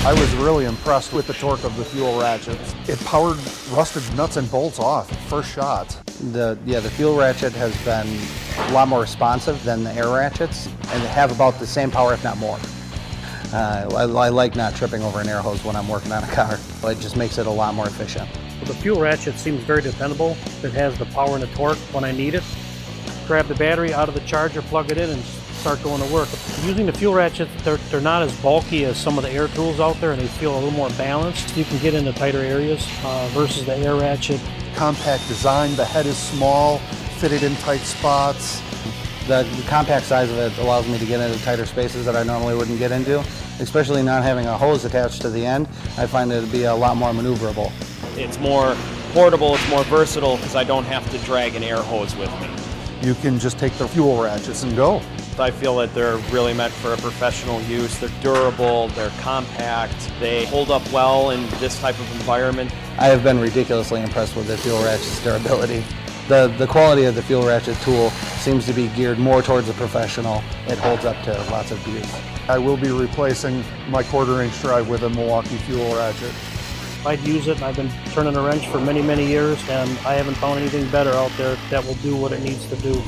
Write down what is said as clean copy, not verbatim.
I was really impressed with the torque of the fuel ratchets. It powered rusted nuts and bolts off first shot. The fuel ratchet has been a lot more responsive than the air ratchets, and they have about the same power, if not more. I like not tripping over an air hose when I'm working on a car. It just makes it a lot more efficient. Well, the fuel ratchet seems very dependable. It has the power and the torque when I need it. Grab the battery out of the charger, plug it in, and start going to work. Using the fuel ratchets, they're not as bulky as some of the air tools out there, and they feel a little more balanced. You can get into tighter areas versus the air ratchet. Compact design, the head is small, fitted in tight spots. The compact size of it allows me to get into tighter spaces that I normally wouldn't get into, especially not having a hose attached to the end. I find it to be a lot more maneuverable. It's more portable, it's more versatile because I don't have to drag an air hose with me. You can just take the fuel ratchets and go. I feel that they're really meant for a professional use. They're durable, they're compact, they hold up well in this type of environment. I have been ridiculously impressed with the fuel ratchet's durability. The quality of the fuel ratchet tool seems to be geared more towards a professional. It holds up to lots of abuse. I will be replacing my 1/4-inch drive with a Milwaukee fuel ratchet. I'd use it. I've been turning a wrench for many, many years, and I haven't found anything better out there that will do what it needs to do.